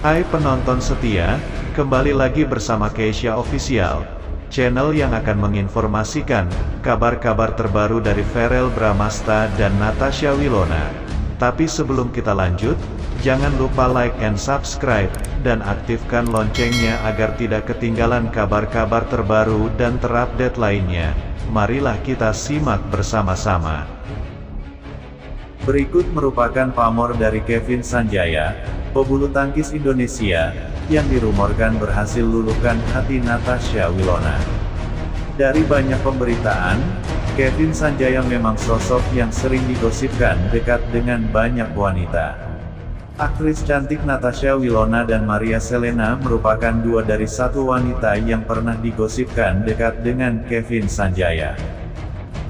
Hai penonton setia, kembali lagi bersama Keisha Official, channel yang akan menginformasikan kabar-kabar terbaru dari Verrell Bramasta dan Natasha Wilona. Tapi sebelum kita lanjut, jangan lupa like and subscribe, dan aktifkan loncengnya agar tidak ketinggalan kabar-kabar terbaru dan terupdate lainnya. Marilah kita simak bersama-sama. Berikut merupakan pamor dari Kevin Sanjaya, pebulu tangkis Indonesia, yang dirumorkan berhasil luluhkan hati Natasha Wilona. Dari banyak pemberitaan, Kevin Sanjaya memang sosok yang sering digosipkan dekat dengan banyak wanita. Aktris cantik Natasha Wilona dan Maria Selena merupakan dua dari satu wanita yang pernah digosipkan dekat dengan Kevin Sanjaya.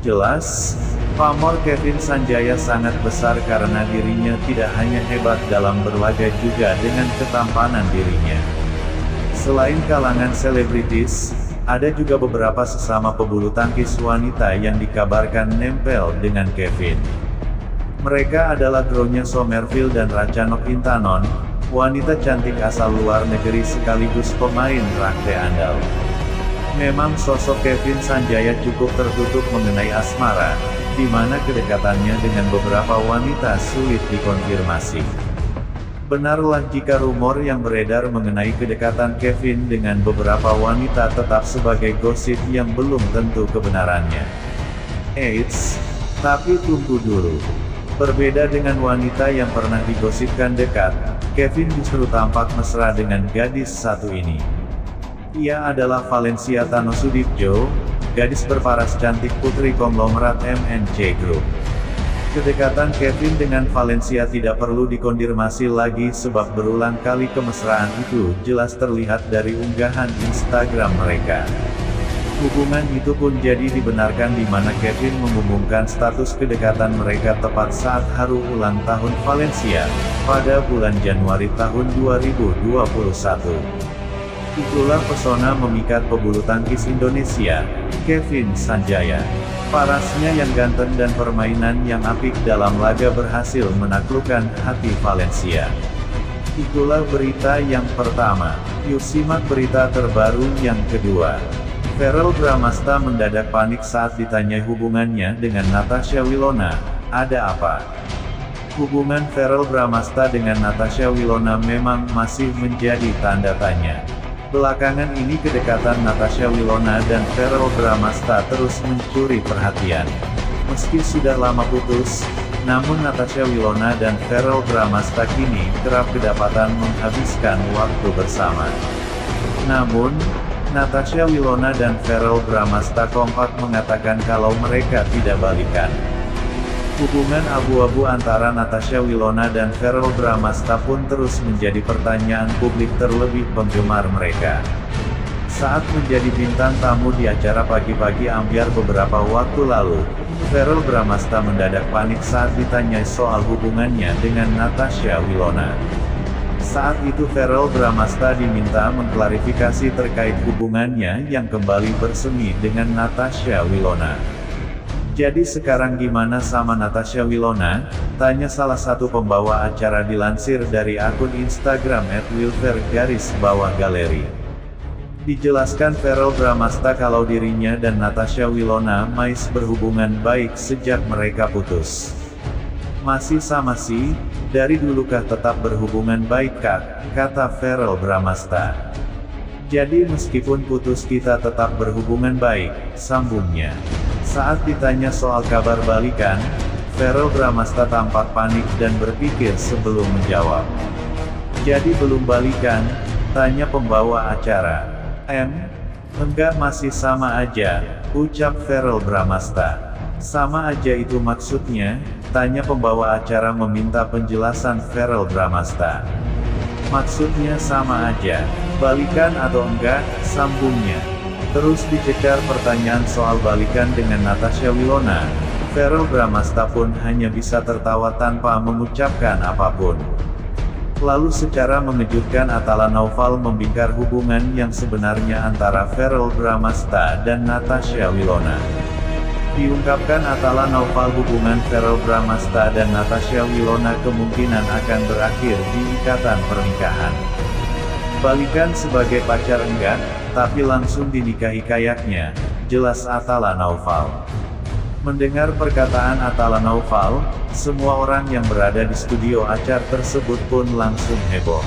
Jelas, pamor Kevin Sanjaya sangat besar karena dirinya tidak hanya hebat dalam berlaga juga dengan ketampanan dirinya. Selain kalangan selebritis, ada juga beberapa sesama pebulu tangkis wanita yang dikabarkan nempel dengan Kevin. Mereka adalah Gronya Somerville dan Ratchanok Intanon, wanita cantik asal luar negeri sekaligus pemain rugby andal. Memang sosok Kevin Sanjaya cukup tertutup mengenai asmara, di mana kedekatannya dengan beberapa wanita sulit dikonfirmasi. Benarlah jika rumor yang beredar mengenai kedekatan Kevin dengan beberapa wanita tetap sebagai gosip yang belum tentu kebenarannya. Eits, tapi tunggu dulu. Berbeda dengan wanita yang pernah digosipkan dekat, Kevin justru tampak mesra dengan gadis satu ini. Ia adalah Valencia Tanosudibjo, gadis berparas cantik putri konglomerat MNC Group. Kedekatan Kevin dengan Valencia tidak perlu dikonfirmasi lagi sebab berulang kali kemesraan itu jelas terlihat dari unggahan Instagram mereka. Hubungan itu pun jadi dibenarkan di mana Kevin mengumumkan status kedekatan mereka tepat saat haru ulang tahun Valencia, pada bulan Januari tahun 2021. Itulah pesona memikat pebulu tangkis Indonesia, Kevin Sanjaya. Parasnya yang ganteng dan permainan yang apik dalam laga berhasil menaklukkan hati Valencia. Itulah berita yang pertama. Yuk simak berita terbaru yang kedua. Verrell Bramasta mendadak panik saat ditanyai hubungannya dengan Natasha Wilona. Ada apa? Hubungan Verrell Bramasta dengan Natasha Wilona memang masih menjadi tanda tanya. Belakangan ini kedekatan Natasha Wilona dan Verrell Bramasta terus mencuri perhatian. Meski sudah lama putus, namun Natasha Wilona dan Verrell Bramasta kini kerap kedapatan menghabiskan waktu bersama. Namun, Natasha Wilona dan Verrell Bramasta kompak mengatakan kalau mereka tidak balikan. Hubungan abu-abu antara Natasha Wilona dan Verrell Bramasta pun terus menjadi pertanyaan publik terlebih penggemar mereka. Saat menjadi bintang tamu di acara Pagi-Pagi Ambyar beberapa waktu lalu, Verrell Bramasta mendadak panik saat ditanyai soal hubungannya dengan Natasha Wilona. Saat itu Verrell Bramasta diminta mengklarifikasi terkait hubungannya yang kembali bersemi dengan Natasha Wilona. Jadi sekarang gimana sama Natasha Wilona? Tanya salah satu pembawa acara dilansir dari akun Instagram @wilver_galeri. Dijelaskan Verrell Bramasta kalau dirinya dan Natasha Wilona masih berhubungan baik sejak mereka putus. Masih sama sih, dari dulukah tetap berhubungan baik kak, kata Verrell Bramasta. Jadi meskipun putus kita tetap berhubungan baik, sambungnya. Saat ditanya soal kabar balikan, Verrell Bramasta tampak panik dan berpikir sebelum menjawab. Jadi belum balikan? Tanya pembawa acara. Enggak masih sama aja, ucap Verrell Bramasta. Sama aja itu maksudnya? Tanya pembawa acara meminta penjelasan Verrell Bramasta. Maksudnya sama aja, balikan atau enggak, sambungnya. Terus dicecar pertanyaan soal balikan dengan Natasha Wilona, Verrell Bramasta pun hanya bisa tertawa tanpa mengucapkan apapun. Lalu secara mengejutkan Atala Naufal membingkar hubungan yang sebenarnya antara Verrell Bramasta dan Natasha Wilona. Diungkapkan Atala Naufal hubungan Verrell Bramasta dan Natasha Wilona kemungkinan akan berakhir di ikatan pernikahan. Balikan sebagai pacar enggak, tapi langsung dinikahi kayaknya, jelas Atala Naufal. Mendengar perkataan Atala Naufal, semua orang yang berada di studio acar tersebut pun langsung heboh.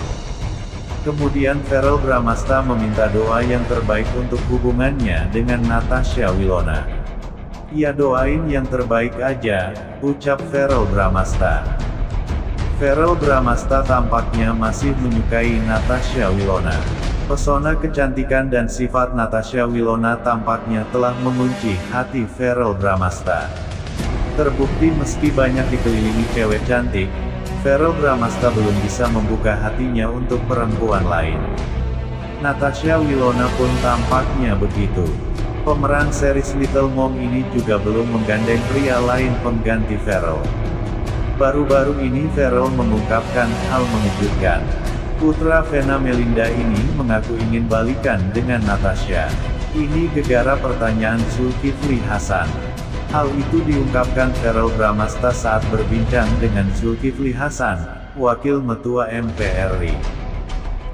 Kemudian Verrell Bramasta meminta doa yang terbaik untuk hubungannya dengan Natasha Wilona. "Ya doain yang terbaik aja," ucap Verrell Bramasta. Verrell Bramasta tampaknya masih menyukai Natasha Wilona. Pesona kecantikan dan sifat Natasha Wilona tampaknya telah mengunci hati Verrell Bramasta. Terbukti meski banyak dikelilingi cewek cantik, Verrell Bramasta belum bisa membuka hatinya untuk perempuan lain. Natasha Wilona pun tampaknya begitu. Pemeran series Little Mom ini juga belum menggandeng pria lain pengganti Verrell. Baru-baru ini Verrell mengungkapkan hal mengejutkan. Putra Vena Melinda ini mengaku ingin balikan dengan Natasha. Ini gegara pertanyaan Zulkifli Hasan. Hal itu diungkapkan Verrell Bramasta saat berbincang dengan Zulkifli Hasan, Wakil Ketua MPR RI.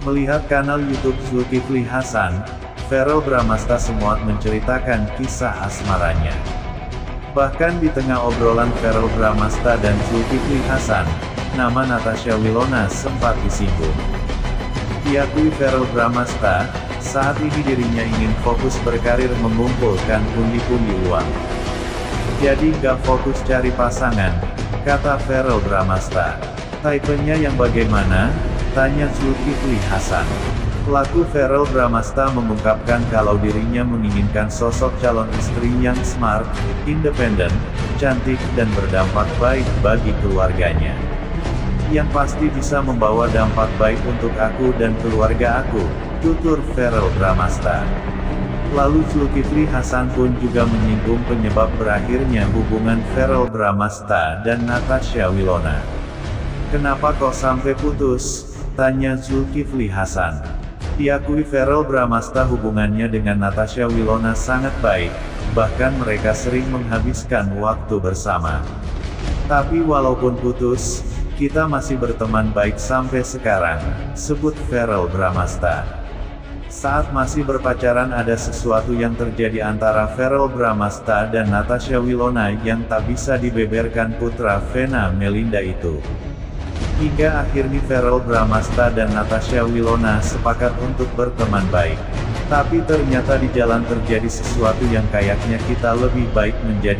Melihat kanal YouTube Zulkifli Hasan, Verrell Bramasta sempat menceritakan kisah asmaranya. Bahkan di tengah obrolan Verrell Bramasta dan Zulkifli Hasan, nama Natasha Wilona sempat disinggung. Diakui Verrell Bramasta, saat ini dirinya ingin fokus berkarir mengumpulkan pundi-pundi uang. Jadi gak fokus cari pasangan, kata Verrell Bramasta. Tipenya yang bagaimana? Tanya Zulkifli Hasan. Pelaku Verrell Bramasta mengungkapkan kalau dirinya menginginkan sosok calon istri yang smart, independen, cantik dan berdampak baik bagi keluarganya. Yang pasti bisa membawa dampak baik untuk aku dan keluarga aku, tutur Verrell Bramasta. Lalu Zulkifli Hasan pun juga menyinggung penyebab berakhirnya hubungan Verrell Bramasta dan Natasha Wilona. "Kenapa kok sampai putus?" tanya Zulkifli Hasan. Diakui Verrell Bramasta hubungannya dengan Natasha Wilona sangat baik, bahkan mereka sering menghabiskan waktu bersama. "Tapi walaupun putus, kita masih berteman baik sampai sekarang," sebut Verrell Bramasta. Saat masih berpacaran ada sesuatu yang terjadi antara Verrell Bramasta dan Natasha Wilona yang tak bisa dibeberkan putra Vena Melinda itu. Hingga akhirnya Verrell Bramasta dan Natasha Wilona sepakat untuk berteman baik. Tapi ternyata di jalan terjadi sesuatu yang kayaknya kita lebih baik menjadi